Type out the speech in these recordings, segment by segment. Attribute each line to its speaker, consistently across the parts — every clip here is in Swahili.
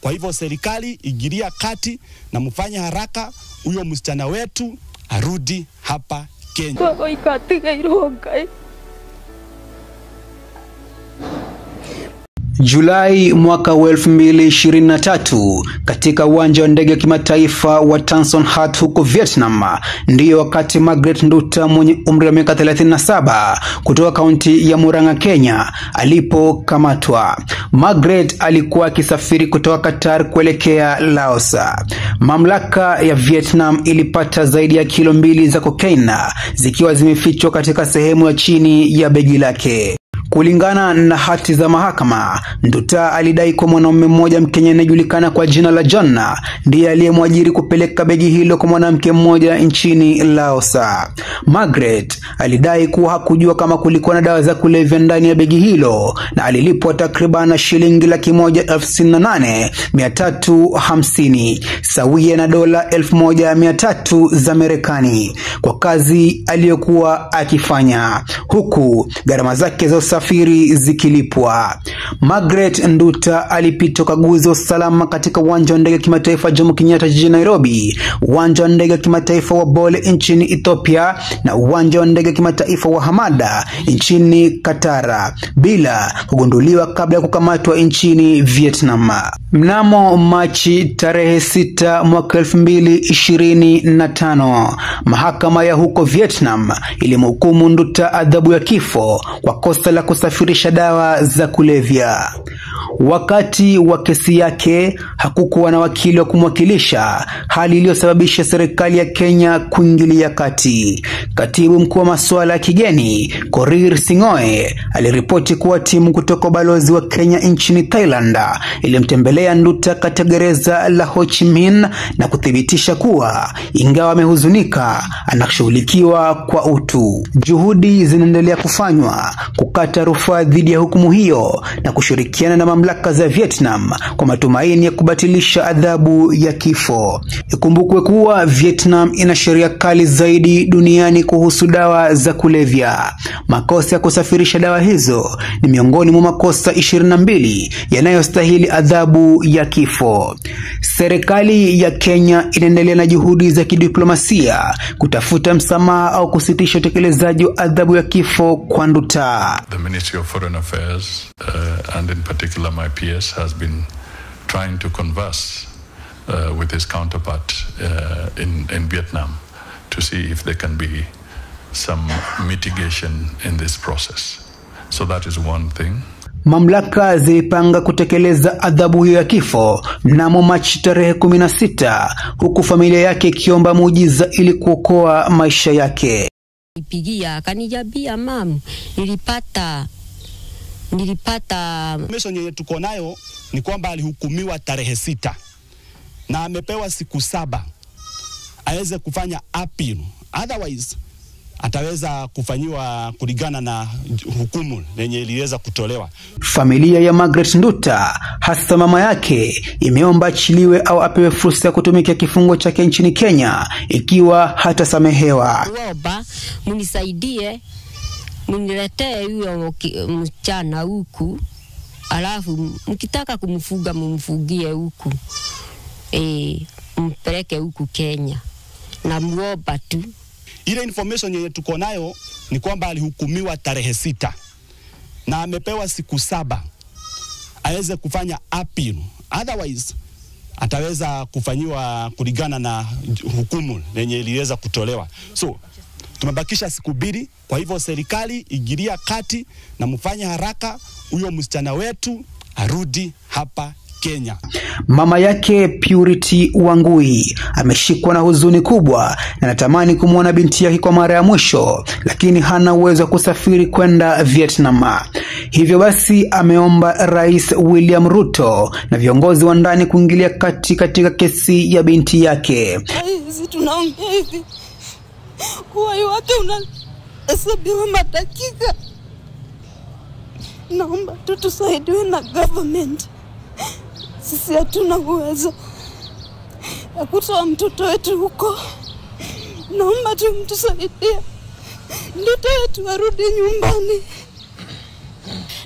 Speaker 1: Kwa hivyo serikali ingilia kati na mfanye haraka huyo msichana wetu arudi hapa Kenya.
Speaker 2: Julai mwaka 2023 katika uwanja wa ndege kimataifa wa Tan Son Nhat huko Vietnam, ndiyo wakati Margaret Nduta mwenye umri wa miaka 37 kutoka kaunti ya Murang'a, Kenya alipokamatwa. Margaret alikuwa akisafiri kutoka Qatar kuelekea Laos. Mamlaka ya Vietnam ilipata zaidi ya kilo 2 za cocaine zikiwa zimefichwa katika sehemu ya chini ya begi lake. Kulingana na hati za mahakama, Nduta alidai kwa mwanaume mmoja Mkenya anayejulikana kwa jina la John ndiye aliyemwajiri kupeleka begi hilo kwa mwanamke mmoja nchini Laos. Margaret alidai kuwa hakujua kama kulikuwa na dawa za kulevya ndani ya begi hilo na alilipwa takriban shilingi 168,350 sawia na dola 1,300 za Marekani kwa kazi aliyokuwa akifanya, huku gharama zake za usafiri zikilipwa. Margaret Nduta alipita ukaguzi wa usalama katika uwanja wa ndege kimataifa Jomo Kenyatta jijini Nairobi, uwanja wa ndege kimataifa wa Bole nchini Ethiopia na uwanja wa ndege kimataifa wa Hamada nchini Qatar bila kugunduliwa kabla ya kukamatwa nchini Vietnam. Mnamo Machi tarehe 6 mwaka 2025, mahakama ya huko Vietnam ilimhukumu Nduta adhabu ya kifo kwa kosa la kusafirisha dawa za kulevya. Wakati wa kesi yake hakukuwa na wakili wa kumwakilisha, hali iliyosababisha serikali ya Kenya kuingilia kati. Katibu mkuu wa masuala ya kigeni Korir Sing'oei aliripoti kuwa timu kutoka balozi wa Kenya nchini Thailand ilimtembelea Nduta katika gereza la Ho Chi Minh na kuthibitisha kuwa ingawa amehuzunika anashughulikiwa kwa utu. Juhudi zinaendelea kufanywa kukata rufaa dhidi ya hukumu hiyo na kushirikiana na mamlaka za Vietnam kwa matumaini ya kubatilisha adhabu ya kifo. Ikumbukwe kuwa Vietnam ina sheria kali zaidi duniani kuhusu dawa za kulevya. Makosa ya kusafirisha dawa hizo ni miongoni mwa makosa 22 yanayostahili adhabu ya kifo. Serikali ya Kenya inaendelea na juhudi za kidiplomasia kutafuta msamaha au kusitisha utekelezaji wa adhabu ya kifo kwa Nduta.
Speaker 3: The Ministry of Foreign Affairs and in particular my PS has been trying to converse with his counterpart in Vietnam to see if there can be some mitigation in this process. So that is one thing.
Speaker 2: Mamlaka zilipanga kutekeleza adhabu hiyo ya kifo mnamo Machi tarehe 16, huku familia yake ikiomba muujiza ili kuokoa maisha yake.
Speaker 4: Nipigia kanijabia mamu, nilipata
Speaker 1: information yenye tuko nayo ni kwamba alihukumiwa tarehe 6 na amepewa siku 7 aweze kufanya appeal, otherwise ataweza kufanyiwa kulingana na hukumu yenye iliweza kutolewa.
Speaker 2: Familia ya Margaret Nduta, hasa mama yake, imeomba achiliwe au apewe fursa ya kutumikia kifungo chake nchini Kenya ikiwa hatasamehewa.
Speaker 4: Naomba munisaidie, mniletee huyo msichana huku, alafu mkitaka kumfuga mumfugie huku, mpeleke huku Kenya, na muomba tu.
Speaker 1: Ile information yenye tuko nayo ni kwamba alihukumiwa tarehe 6 na amepewa siku 7 aweze kufanya appeal, otherwise ataweza kufanyiwa kulingana na hukumu yenye iliweza kutolewa. So tumebakisha siku 2, kwa hivyo serikali ingilia kati na mfanye haraka huyo msichana wetu arudi hapa Kenya.
Speaker 2: Mama yake Purity Wangui ameshikwa na huzuni kubwa na anatamani kumwona binti yake kwa mara ya mwisho, lakini hana uwezo wa kusafiri kwenda Vietnam. Hivyo basi ameomba Rais William Ruto na viongozi wa ndani kuingilia kati katika kesi ya binti yake.
Speaker 5: Sisi tunaongea hivi, uhai wake unahesabiwa madakika. Naomba tusaidiwe na government. Sisi hatuna uwezo ya kutoa mtoto wetu huko. Naomba mtusaidie, mtoto wetu arudi nyumbani.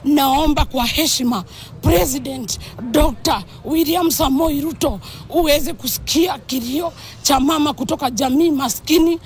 Speaker 6: naomba kwa heshima President Dr. William Samoei Ruto uweze kusikia kilio cha mama kutoka jamii maskini.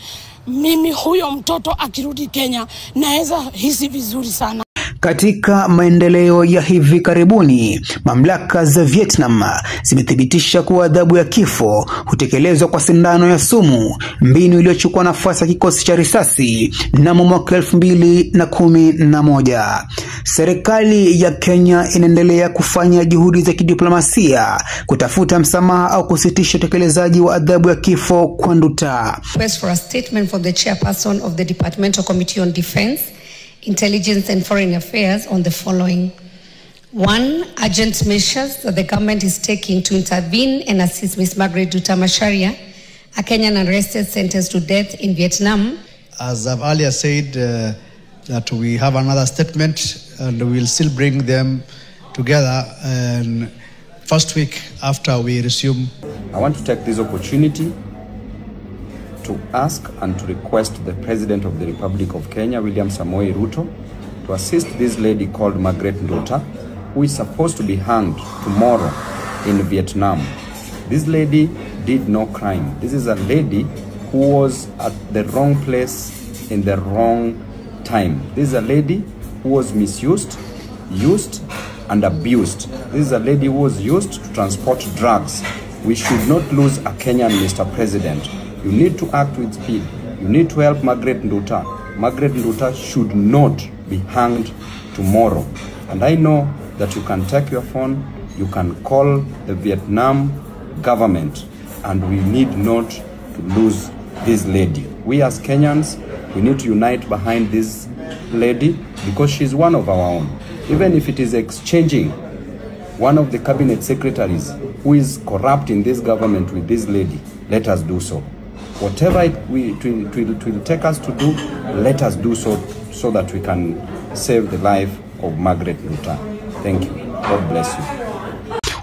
Speaker 6: Mimi huyo mtoto akirudi Kenya naweza hisi vizuri sana.
Speaker 2: Katika maendeleo ya hivi karibuni, mamlaka za Vietnam zimethibitisha kuwa adhabu ya kifo hutekelezwa kwa sindano ya sumu, mbinu iliyochukua nafasi ya kikosi cha risasi mnamo mwaka 2011. Serikali ya Kenya inaendelea kufanya juhudi za kidiplomasia kutafuta msamaha au kusitisha utekelezaji wa adhabu ya kifo kwa Nduta.
Speaker 7: Request for a statement from the chairperson of the Departmental Committee on Defense, Intelligence and Foreign Affairs on the following. 1. Urgent measures that the government is taking to intervene and assist Ms. Margaret Nduta Macharia, a Kenyan arrested sentenced to death in Vietnam.
Speaker 8: As I've earlier said, that we have another statement and we'll still bring them together and first week after we resume.
Speaker 9: I want to take this opportunity to ask and to request the President of the Republic of Kenya, William Samoei Ruto, to assist this lady called Margaret Nduta, who is supposed to be hanged tomorrow in Vietnam. This lady did no crime. This is a lady who was at the wrong place in the wrong time. This is a lady who was misused, used, and abused. This is a lady who was used to transport drugs. We should not lose a Kenyan, Mr. President. You need to act with speed. You need to help Margaret Nduta. Margaret Nduta should not be hanged tomorrow. And I know that you can take your phone, you can call the Vietnam government, and we need not to lose this lady. We as Kenyans, we need to unite behind this lady because she's one of our own. Even if it is exchanging one of the cabinet secretaries who is corrupt in this government with this lady, let us do so. Whatever it will take us to do, let us do so that we can save the life of Margaret Nduta. Thank you. God bless you.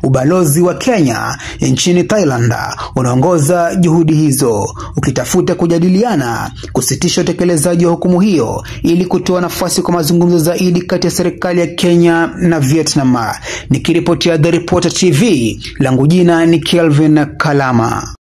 Speaker 2: Ubalozi wa Kenya nchini Thailand unaongoza juhudi hizo, ukitafuta kujadiliana kusitisha utekelezaji wa hukumu hiyo ili kutoa nafasi kwa mazungumzo zaidi kati ya serikali ya Kenya na Vietnam. Nikiripotia The Reporter TV, langu jina ni Kelvin Kalama.